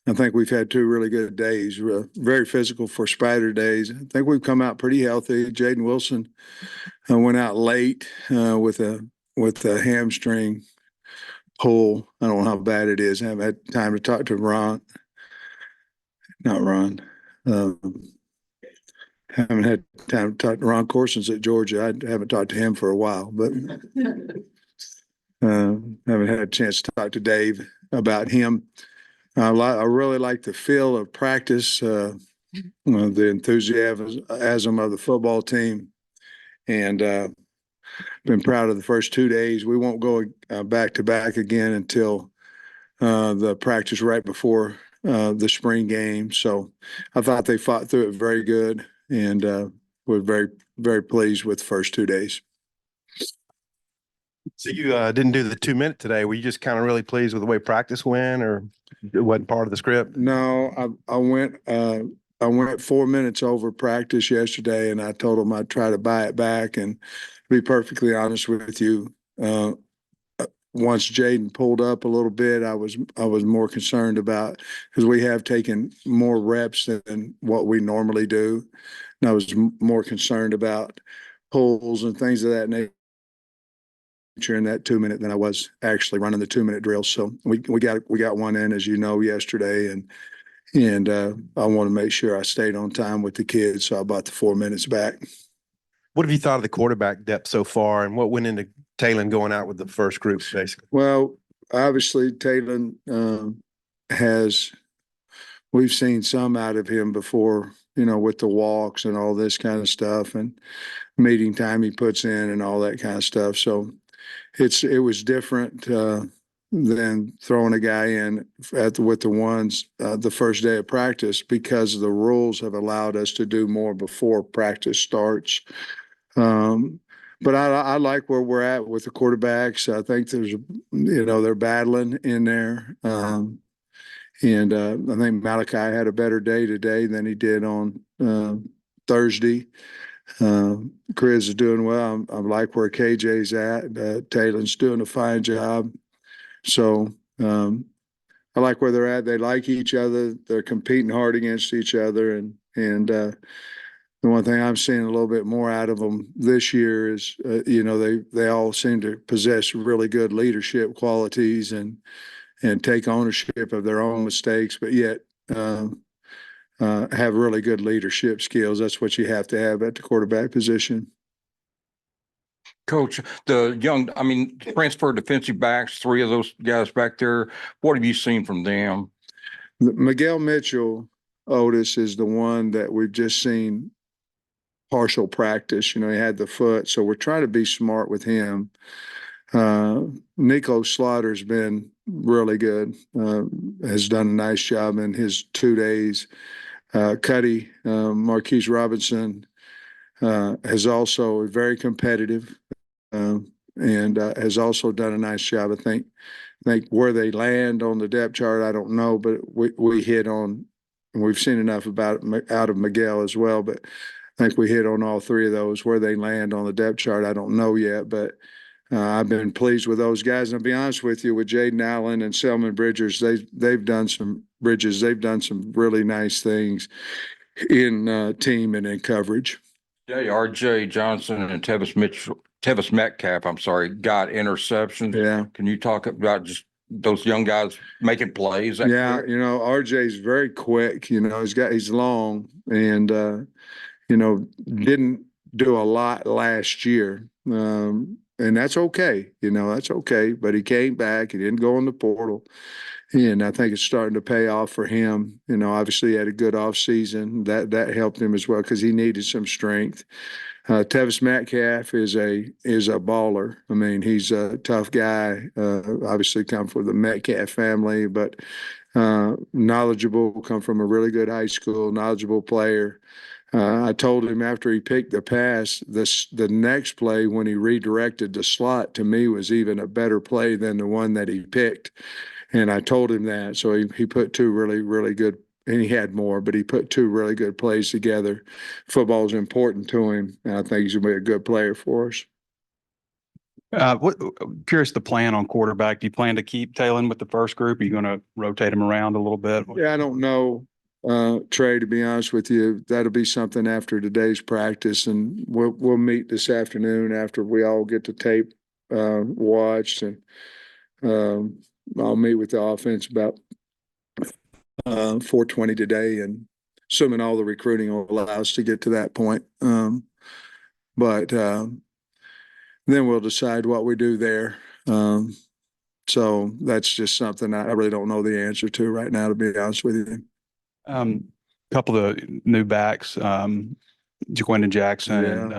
I think we've had two really good days, very physical for Spider days. I think we've come out pretty healthy. Jaden Wilson went out late with a hamstring pull. I don't know how bad it is. I haven't had time to talk to Ron. Not Ron. Haven't had time to talk to Ron Corson's at Georgia. I haven't talked to him for a while, but haven't had a chance to talk to Dave about him. I really like the feel of practice, the enthusiasm of the football team, and been proud of the first 2 days. We won't go back to back again until the practice right before the spring game. So I thought they fought through it very good, and we're very, very pleased with the first 2 days. So you didn't do the 2 minute today. Were you just kind of really pleased with the way practice went, or it wasn't part of the script? No, I went 4 minutes over practice yesterday, and I told them I'd try to buy it back. And to be perfectly honest with you, once Jaden pulled up a little bit, I was more concerned about, because we have taken more reps than what we normally do, and I was more concerned about pulls and things of that nature in that 2 minute than I was actually running the 2 minute drill. So we got one in, as you know, yesterday, and I want to make sure I stayed on time with the kids, so I bought the 4 minutes back. What have you thought of the quarterback depth so far, and what went into Talon going out with the first group, basically? Well, obviously Talon we've seen some out of him before, with the walks and all this kind of stuff, and meeting time he puts in and all that kind of stuff. So it was different than throwing a guy in with the ones the first day of practice, because the rules have allowed us to do more before practice starts. But I like where we're at with the quarterbacks. I think they're battling in there. And I think Malachi had a better day today than he did on Thursday. Chris is doing well. I like where KJ's at. Taylor's doing a fine job. So I like where they're at. They like each other. They're competing hard against each other. And the one thing I'm seeing a little bit more out of them this year is, they all seem to possess really good leadership qualities and take ownership of their own mistakes, but yet have really good leadership skills. That's what you have to have at the quarterback position. Coach, transfer defensive backs, three of those guys back there, what have you seen from them? Miguel Mitchell, Otis, is the one that we've just seen partial practice. He had the foot, so we're trying to be smart with him. Nico Slaughter's been really good, has done a nice job in his 2 days. Cuddy, Marquise Robinson, has also very competitive, and has also done a nice job. I think where they land on the depth chart, I don't know, but we hit on, and we've seen enough out of Miguel as well, but I think we hit on all three of those. Where they land on the depth chart, I don't know yet, but I've been pleased with those guys. And I'll be honest with you, with Jaden Allen and Selman Bridgers, they've done some really nice things in team and in coverage. R.J. Johnson and Tevis Metcalf, got interceptions. Yeah. Can you talk about just those young guys making plays? Yeah, RJ's very quick. He's long, and didn't do a lot last year. And that's okay. That's okay. But he came back. He didn't go in the portal. And I think it's starting to pay off for him. Obviously he had a good off season. That helped him as well, because he needed some strength. Tevis Metcalf is a baller. I mean, he's a tough guy. Obviously come from the Metcalf family, but knowledgeable, come from a really good high school, knowledgeable player. I told him after he picked the pass, the next play when he redirected the slot, to me, was even a better play than the one that he picked. And I told him that. So he put two really, really good, and he had more, but he put two really good plays together. Football is important to him, and I think he's going to be a good player for us. Curious the plan on quarterback. Do you plan to keep Talon with the first group? Are you going to rotate him around a little bit? Yeah, I don't know, Trey, to be honest with you. That'll be something after today's practice, and we'll meet this afternoon after we all get the tape watched, and I'll meet with the offense about 4:20 today, and assuming all the recruiting will allow us to get to that point. But then we'll decide what we do there. So that's just something I really don't know the answer to right now, to be honest with you. Couple of new backs, Jaquindon Jackson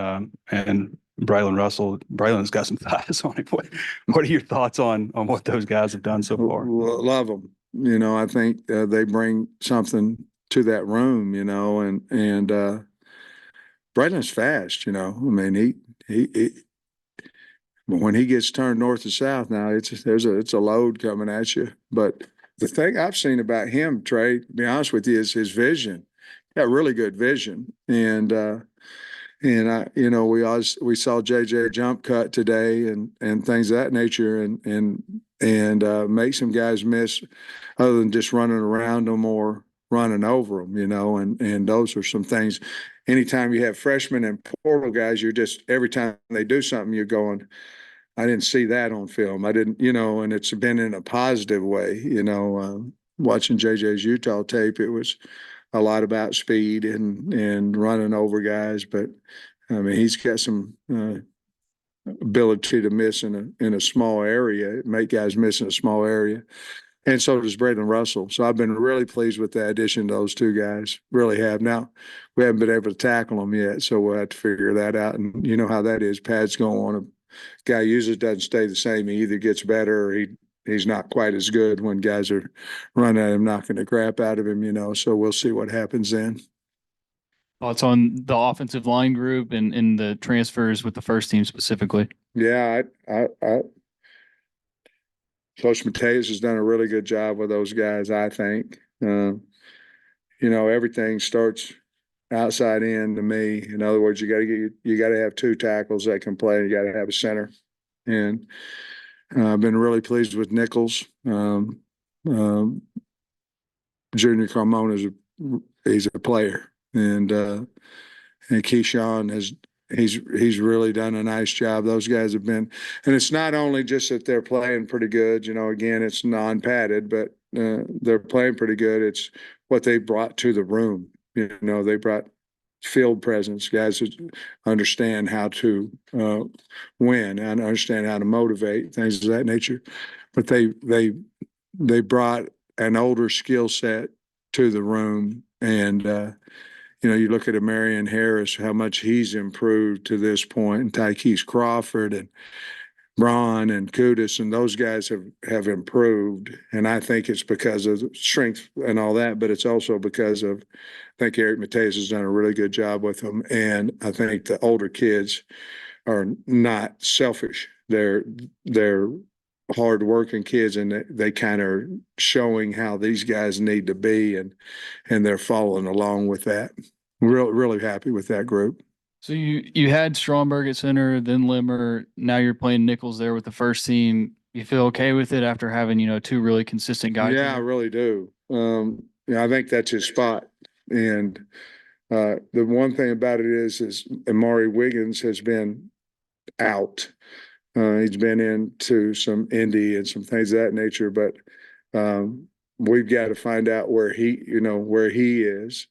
and Braylon Russell. Braylon's got some thighs on him. What are your thoughts on what those guys have done so far? Love them. You know, I think they bring something to that room. You know, and Braylon's fast. You know, I mean he when he gets turned north to south now, it's a load coming at you. But the thing I've seen about him, Trey, to be honest with you, is his vision. Got really good vision, and I, you know, we saw JJ jump cut today and things of that nature, and make some guys miss, other than just running around them or running over them, you know, and those are some things. Anytime you have freshmen and portal guys, you're just, every time they do something, you're going, I didn't see that on film. I didn't, you know, and it's been in a positive way, you know. Watching JJ's Utah tape, it was a lot about speed and running over guys, but I mean, he's got some ability to miss in a small area, make guys miss in a small area. And so does Braylon Russell. So I've been really pleased with the addition of those two guys. Really have. Now, we haven't been able to tackle them yet, so we'll have to figure that out. And you know how that is. Pads go on. A guy usually doesn't stay the same. He either gets better or he's not quite as good when guys are running at him, knocking the crap out of him, you know. So we'll see what happens then. Thoughts on the offensive line group and the transfers with the first team specifically? Yeah, Coach Mateus has done a really good job with those guys, I think. You know, everything starts outside in to me. In other words, you got to have two tackles that can play. You got to have a center, and I've been really pleased with Nichols. Junior Carmona he's a player, and Keyshawn he's really done a nice job. Those guys have been, and it's not only just that they're playing pretty good. You know, again, it's non-padded, but they're playing pretty good. It's what they brought to the room. You know, they brought field presence, guys who understand how to win and understand how to motivate, things of that nature. But they brought an older skill set to the room, and you know, you look at Marion Harris, how much he's improved to this point, and Tykees Crawford and Braun and Kudus, and those guys have improved. And I think it's because of strength and all that, but it's also because of, I think Eric Mateus has done a really good job with them. And I think the older kids are not selfish. They're hardworking kids, and they kind of are showing how these guys need to be, and they're following along with that. Really happy with that group. So you had Stromberg at center, then Limmer. Now you're playing Nichols there with the first team. You feel okay with it after having, you know, two really consistent guys? Yeah, I really do. Yeah, I think that's his spot. And the one thing about it is Amari Wiggins has been out. He's been into some Indy and some things of that nature, but we've got to find out where he is.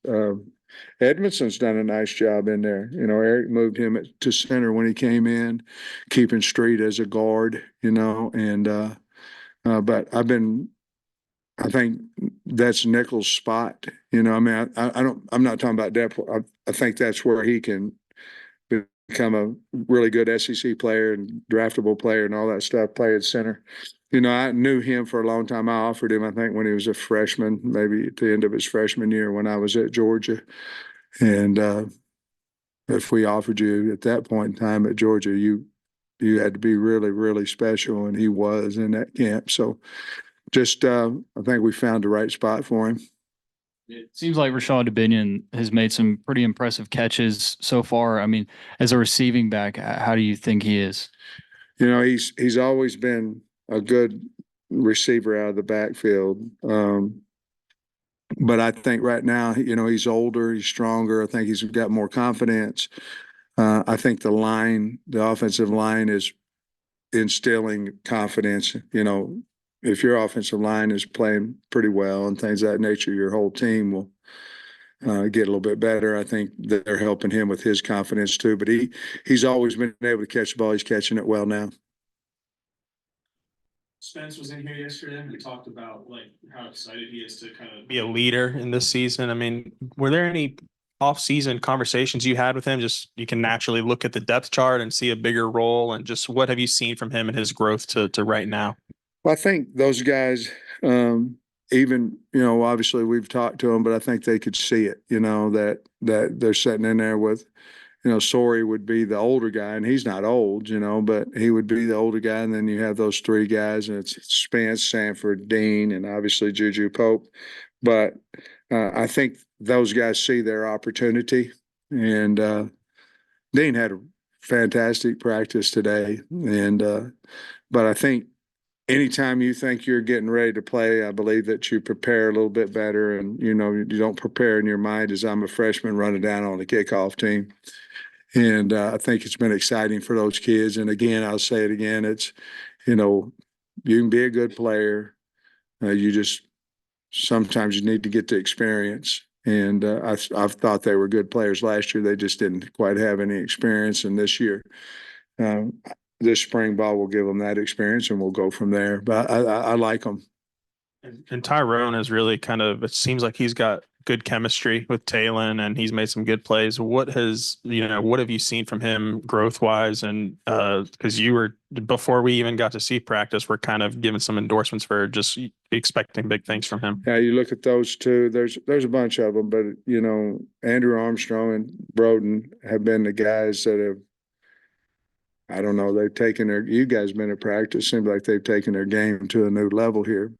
Edmondson's done a nice job in there. You know, Eric moved him to center when he came in, keeping Street as a guard, you know, and but I think that's Nichols' spot. You know, I mean, I'm not talking about depth. I think that's where he can become a really good SEC player and draftable player and all that stuff, play at center. You know, I knew him for a long time. I offered him, I think, when he was a freshman, maybe at the end of his freshman year when I was at Georgia. And if we offered you at that point in time at Georgia, you had to be really, really special, and he was in that camp. So just I think we found the right spot for him. It seems like Rashad Dubinion has made some pretty impressive catches so far. I mean, as a receiving back, how do you think he is? You know, he's always been a good receiver out of the backfield. But I think right now, you know, he's older, he's stronger. I think he's got more confidence. I think the offensive line is instilling confidence. You know, if your offensive line is playing pretty well and things of that nature, your whole team will get a little bit better. I think they're helping him with his confidence too. But he's always been able to catch the ball. He's catching it well now. Spence was in here yesterday and we talked about like how excited he is to kind of be a leader in this season. I mean, were there any off-season conversations you had with him? Just you can naturally look at the depth chart and see a bigger role, and just what have you seen from him and his growth to right now? Well, I think those guys, even, you know, obviously we've talked to them, but I think they could see it, you know, that they're sitting in there with, you know, Sorey would be the older guy, and he's not old, you know, but he would be the older guy. And then you have those three guys, and it's Spence, Sanford, Dean, and obviously Juju Pope. But I think those guys see their opportunity. And Dean had a fantastic practice today. And but I think anytime you think you're getting ready to play, I believe that you prepare a little bit better. And, you know, you don't prepare in your mind as I'm a freshman running down on the kickoff team. And I think it's been exciting for those kids. And again, I'll say it again, it's, you know, you can be a good player. You just, sometimes you need to get the experience. And I've thought they were good players last year. They just didn't quite have any experience. And this year, this spring ball will give them that experience, and we'll go from there. But I like them. And Tyrone is really kind of, it seems like he's got good chemistry with Talon and he's made some good plays. What have you seen from him growth wise? And because you were, before we even got to see practice, we're kind of giving some endorsements for just expecting big things from him. Yeah, you look at those two, there's a bunch of them, but, you know, Andrew Armstrong and Broden have been the guys that have, I don't know, they've taken you guys been at practice, seems like they've taken their game to a new level here.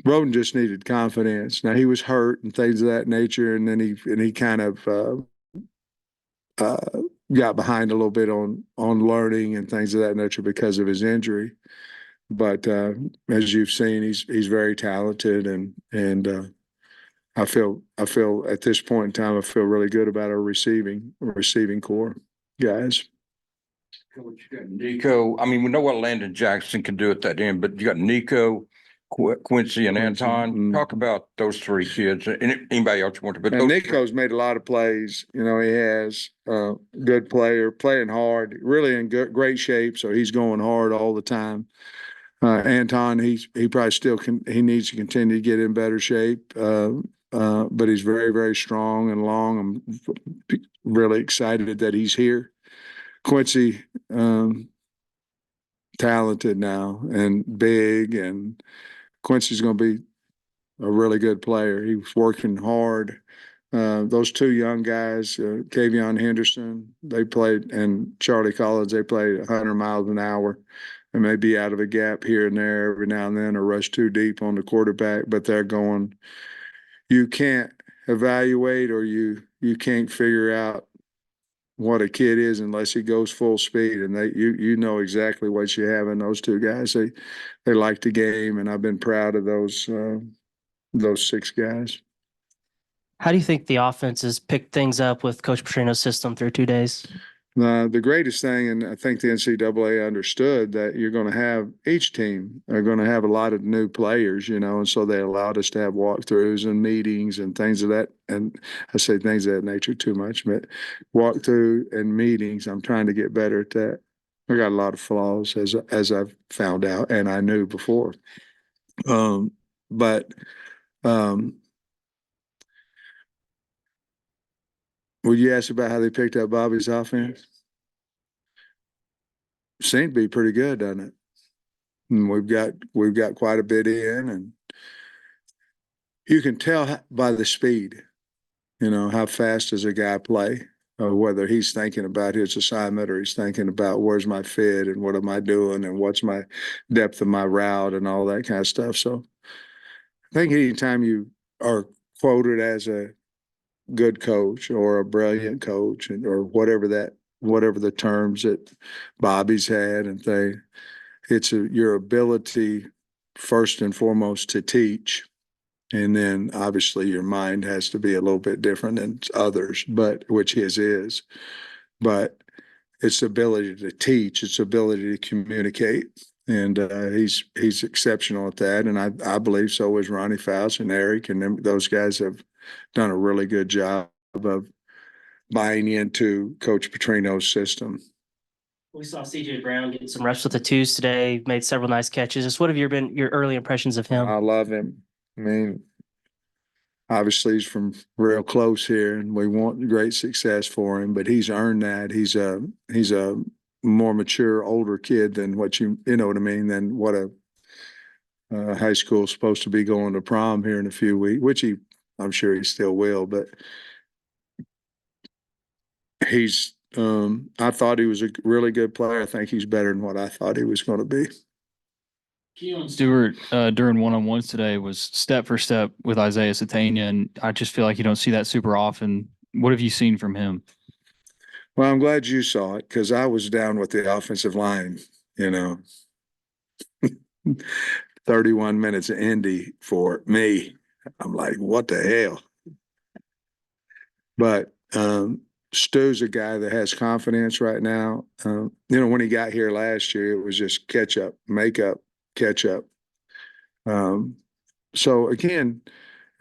Broden just needed confidence. Now he was hurt and things of that nature, and then he kind of got behind a little bit on learning and things of that nature because of his injury. But as you've seen, he's very talented, and I feel at this point in time I feel really good about our receiving core guys. Coach, you got Nico. I mean, we know what Landon Jackson can do at that end, but you got Nico, Quincy, and Anton. Mm. Talk about those three kids and anybody else you want to. But And those Nico's made a lot of plays. You know, he has good player, playing hard, really in great shape. So he's going hard all the time. Anton, he probably still he needs to continue to get in better shape. But he's very, very strong and long. I'm really excited that he's here. Quincy, talented now and big, and Quincy's going to be a really good player. He was working hard. Those two young guys, Kavion Henderson, they played, and Charlie Collins, they played 100 miles an hour. And may be out of a gap here and there every now and then, or rush too deep on the quarterback, but they're going. You can't evaluate, or you can't figure out what a kid is unless he goes full speed. And you know exactly what you have in those two guys. They like the game, and I've been proud of those 6 guys. How do you think the offense has picked things up with Coach Petrino's system through 2 days? The greatest thing, and I think the NCAA understood that you're going to have, each team are going to have a lot of new players, you know, and so they allowed us to have walkthroughs and meetings and things of that. And I say things of that nature too much, but walkthrough and meetings, I'm trying to get better at that. I got a lot of flaws as I've found out, and I knew before. But would you ask about how they picked up Bobby's offense? Seemed to be pretty good, doesn't it? And we've got quite a bit in, and you can tell by the speed, you know, how fast does a guy play, or whether he's thinking about his assignment or he's thinking about where's my fit and what am I doing and what's my depth of my route and all that kind of stuff. So I think anytime you are quoted as a good coach or a brilliant coach, or whatever that whatever the terms that Bobby's had and thing. It's your ability first and foremost to teach. And then obviously your mind has to be a little bit different than others, but which his is. But it's the ability to teach, it's the ability to communicate. And he's exceptional at that. And I believe so is Ronnie Faust and Eric, and those guys have done a really good job of buying into Coach Petrino's system. We saw CJ Brown get some reps with the twos today, made several nice catches. Just what have been your early impressions of him? I love him. I mean, obviously he's from real close here, and we want great success for him, but he's earned that. He's a more mature, older kid than what you know what I mean, than what a high school is supposed to be going to prom here in a few weeks, which I'm sure he still will, but he's I thought he was a really good player. I think he's better than what I thought he was going to be. Keelan Stewart during one-on-ones today was step for step with Isaiah Satania, and I just feel like you don't see that super often. What have you seen from him? Well, I'm glad you saw it because I was down with the offensive line, 31 minutes of Indy for me. I'm like, what the hell? But Stu's a guy that has confidence right now. When he got here last year, it was just catch up, make up, catch up. So again,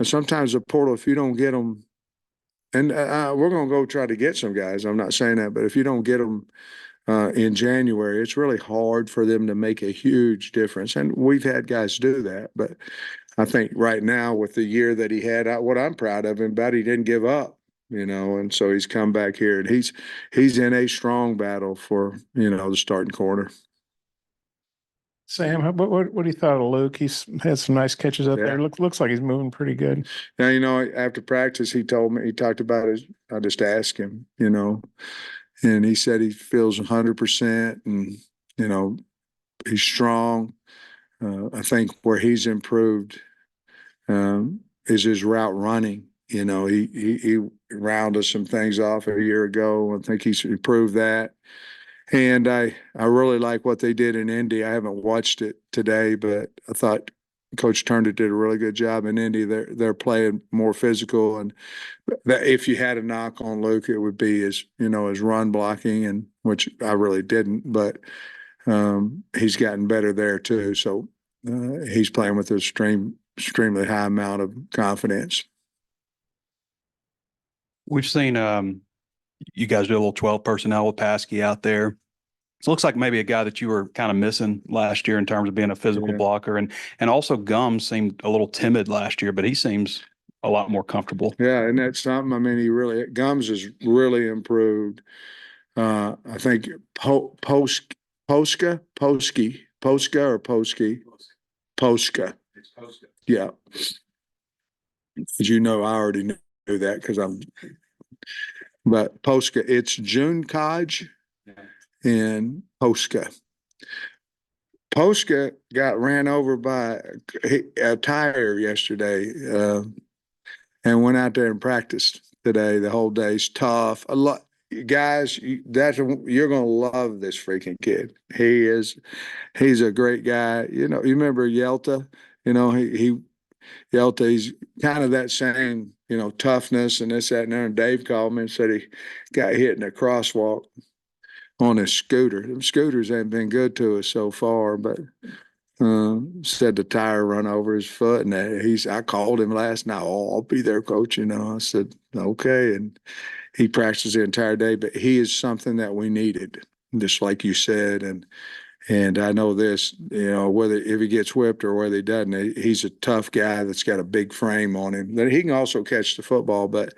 sometimes the portal, if you don't get them, and we're going to go try to get some guys. I'm not saying that, but if you don't get them in January, it's really hard for them to make a huge difference. And we've had guys do that, but I think right now with the year that he had, what I'm proud of him about, he didn't give up. And so he's come back here, and he's in a strong battle for the starting corner. Sam, what do you thought of Luke? He's had some nice catches up there. Looks like he's moving pretty good. Now, after practice, he talked about it. I just asked him, and he said he feels 100%, and he's strong. I think where he's improved is his route running. He rounded some things off a year ago. I think he's improved that. And I really like what they did in Indy. I haven't watched it today, but I thought Coach Turner did a really good job in Indy. They're playing more physical, and if you had a knock on Luke, it would be his run blocking, and which I really didn't, but he's gotten better there too. So he's playing with an extremely high amount of confidence. We've seen you guys do a little 12 personnel with Paskey out there. So it looks like maybe a guy that you were kind of missing last year in terms of being a physical blocker. And also Gums seemed a little timid last year, but he seems a lot more comfortable. Yeah, and that's something, Gums has really improved. I think Posca. Yeah. As you know, I already knew that because but Posca, it's June Kodge and Posca. Posca got ran over by a tire yesterday and went out there and practiced today. The whole day's tough. A lot, guys. You're gonna love this freaking kid. He's a great guy. You remember Yelta? Yelta. He's kind of that same toughness and this, that, and there. And Dave called me and said he got hit in a crosswalk on his scooter. Them scooters haven't been good to us so far, but said the tire run over his foot, and I called him last night. Oh, I'll be there, coach. I said, okay. And he practiced the entire day, but he is something that we needed, just like you said. And I know this, whether if he gets whipped or whether he doesn't, he's a tough guy that's got a big frame on him. That he can also catch the football, but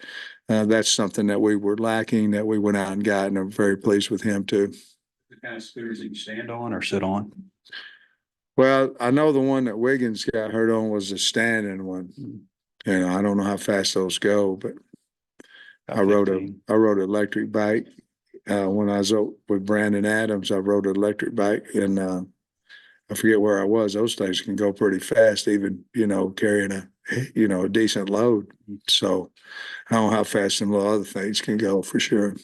that's something that we were lacking, that we went out and got, and I'm very pleased with him too. The kind of scooters that you stand on or sit on? Well, I know the one that Wiggins got hurt on was a standing one. I don't know how fast those go, but I rode an electric bike. When I was with Brandon Adams, I rode an electric bike, and I forget where I was. Those things can go pretty fast, even, carrying a decent load. So I don't know how fast some little other things can go for sure.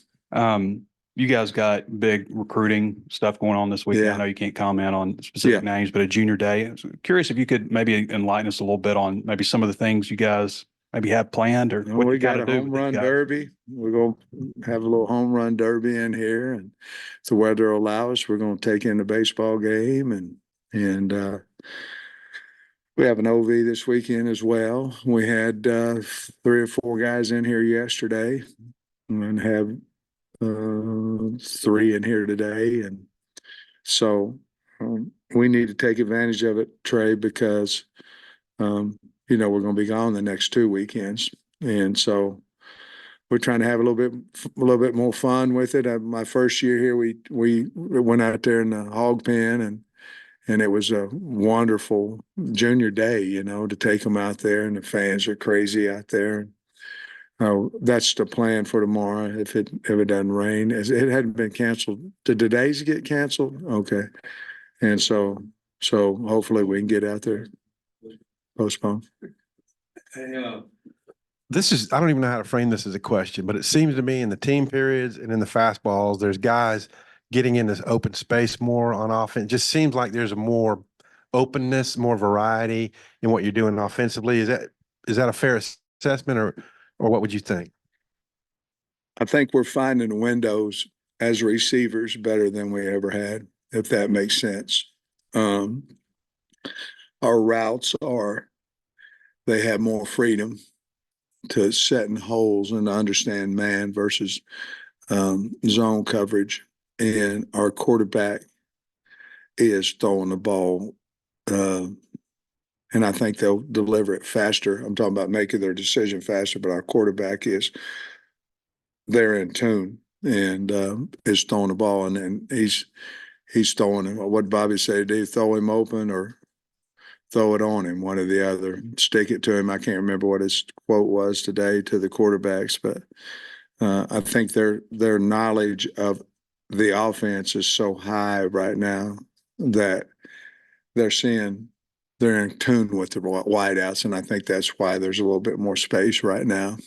You guys got big recruiting stuff going on this weekend. Yeah. I know you can't comment on specific names, but a junior day. So curious if you could maybe enlighten us a little bit on maybe some of the things you guys maybe have planned or Well, what we you kind got a of do home with these run guys. derby. We're going to have a little home run derby in here, and if the weather will allow us, we're going to take in the baseball game, and we have an OV this weekend as well. We had 3 or 4 guys in here yesterday, and have 3 in here today, and so we need to take advantage of it, Trey, because we're going to be gone the next 2 weekends, and so we're trying to have a little bit more fun with it. My first year here, we went out there in the hog pen, and it was a wonderful junior day, to take them out there, and the fans are crazy out there. That's the plan for tomorrow if it doesn't rain. It hadn't been canceled. Did the days get canceled? Okay, and so hopefully we can get out there. Postpone. I don't even know how to frame this as a question, but it seems to me in the team periods and in the fastballs, there's guys getting in this open space more on offense. It just seems like there's a more openness, more variety in what you're doing offensively. Is that a fair assessment, or what would you think? I think we're finding windows as receivers better than we ever had, if that makes sense. Our routes they have more freedom to set in holes and to understand man versus zone coverage. And our quarterback is throwing the ball, and I think they'll deliver it faster. I'm talking about making their decision faster, but our quarterback they're in tune and is throwing the ball, and then he's throwing him. What Bobby said, do you throw him open or throw it on him, one or the other, stick it to him. I can't remember what his quote was today to the quarterbacks, but I think their knowledge of the offense is so high right now that they're in tune with the wideouts, and I think that's why there's a little bit more space right now.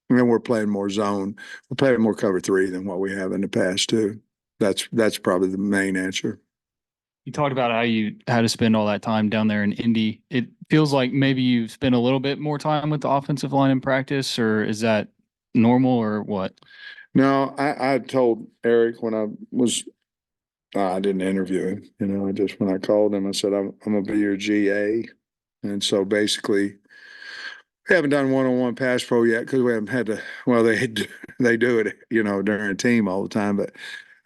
And then we're playing more zone. We're playing more cover 3 than what we have in the past too. That's probably the main answer. You talked about how you had to spend all that time down there in Indy. It feels like maybe you've spent a little bit more time with the offensive line in practice, or is that normal or what? No, I told Eric when I didn't interview him, when I called him, I said, I'm going to be your GA. And so basically, we haven't done one-on-one pass pro yet because we haven't had to, well, they do it, during team all the time. But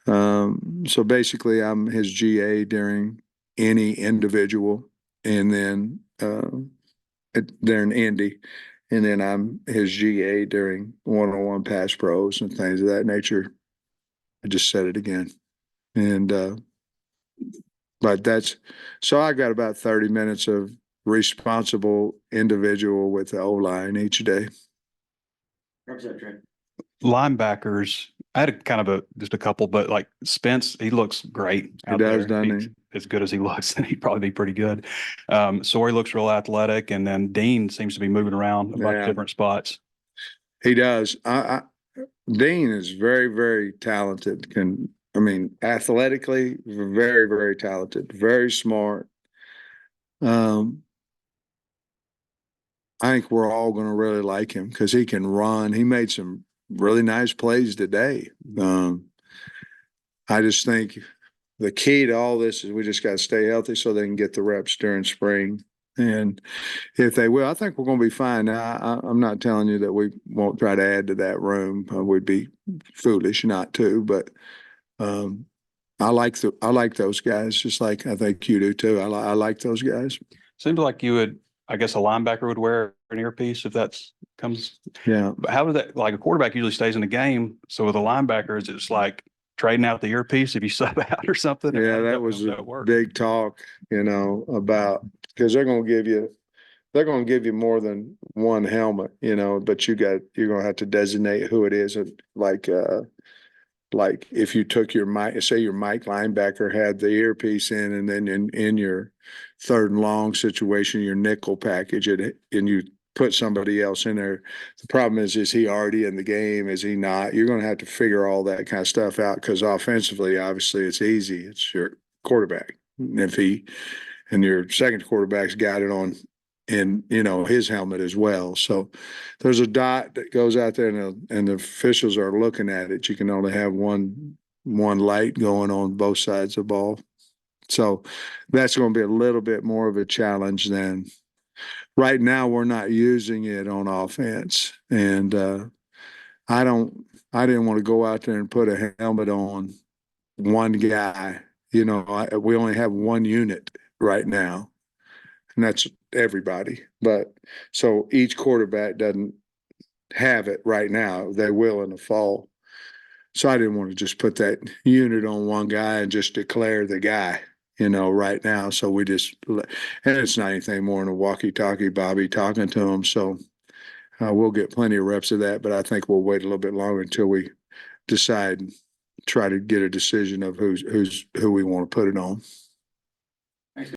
so basically I'm his GA during any individual, and then during Indy, and then I'm his GA during one-on-one pass pros and things of that nature. I just said it again. And but so I got about 30 minutes of responsible individual with the O-line each day. Linebackers, I had just a couple, but like Spence, he looks great out does, there. doesn't he? As good as he looks, then he'd probably be pretty good. Sawyer looks real athletic, and then Dean seems to be moving around a bunch of different spots. He does. Dean is very, very talented. Athletically, very, very talented, very smart. I think we're all going to really like him because he can run. He made some really nice plays today. I just think the key to all this is we just got to stay healthy so they can get the reps during spring. And if they will, I think we're going to be fine. Now, I'm not telling you that we won't try to add to that room. We'd be foolish not to, but I like those guys, just like I think you do too. I like those guys. Seems like you would, I guess a linebacker would wear an earpiece if comes. Yeah. But how does that, like a quarterback usually stays in the game. So with a linebacker, is it just like trading out the earpiece if you sub out or something? Yeah, that was a big talk, about, because they're going to give you more than one helmet, but you're going to have to designate who it is. Like if you took your mic, say your mic linebacker had the earpiece in, and then in your third and long situation, your nickel package, and you put somebody else in there. The problem is he already in the game? Is he not? You're going to have to figure all that kind of stuff out because offensively, obviously, it's easy. It's your quarterback. And if and your second quarterback's got it on in, his helmet as well. So there's a dot that goes out there and the officials are looking at it. You can only have one light going on both sides of the ball. So that's going to be a little bit more of a challenge than right now. We're not using it on offense. And I didn't want to go out there and put a helmet on one guy. We only have one unit right now, and that's everybody. But so each quarterback doesn't have it right now. They will in the fall. So I didn't want to just put that unit on one guy and just declare the guy, right now. So we just, and it's not anything more than a walkie-talkie, Bobby talking to him. So we'll get plenty of reps of that, but I think we'll wait a little bit longer until we decide, try to get a decision of who we want to put it on.